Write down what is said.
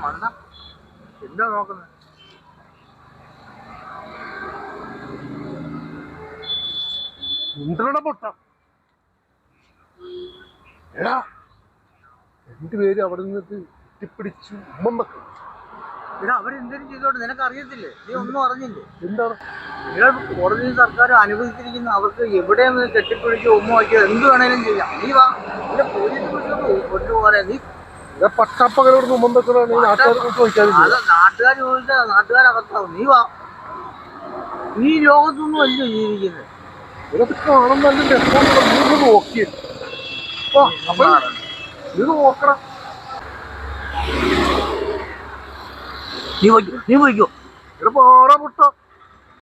മണ്ണ എന്താ നോക്കുന്നത്? ഇന്ദ്രയുടെ പൊട്ട എടാ, രണ്ടുപേര് അവിടെ നിന്നിട്ട് എത്തിപ്പിടിച്ചു ഉമ്മം വെക്കണം. എടാ അവരെന്തെങ്കിലും ചെയ്തോട്ടെ, നിനക്ക് അറിയത്തില്ലേ? നീ ഒന്നും അറിഞ്ഞില്ലേ? എന്താണ് നിങ്ങൾ കോടതിയും സർക്കാരും അനുവദിച്ചിരിക്കുന്ന അവർക്ക് എവിടെയൊന്ന് കെട്ടിപ്പിടിച്ച് ഉമ്മ വയ്ക്കുക, എന്ത് വേണേലും ചെയ്യാം. നീ വാ, നിന്റെ പോലീസ് കൊണ്ടുപോലെ നീ പട്ടാപ്പകലോട് ഉമ്മം വെക്കണ നാട്ടുകാരെ ചോദിക്കാതില്ല. അത് നാട്ടുകാർ ചോദിച്ചാൽ നാട്ടുകാരകത്താവും. നീ വാ, ഈ ലോകത്തൊന്നും അല്ല ജീവിക്കുന്നത്. ഇതൊക്കെ കാണാൻ നല്ല രസമുള്ള നീ നോക്കിയേ. അപ്പൊ ഇത് നോക്കണം. നീ പോയിക്കോ ഇവിടെ പാടാ പൊട്ട.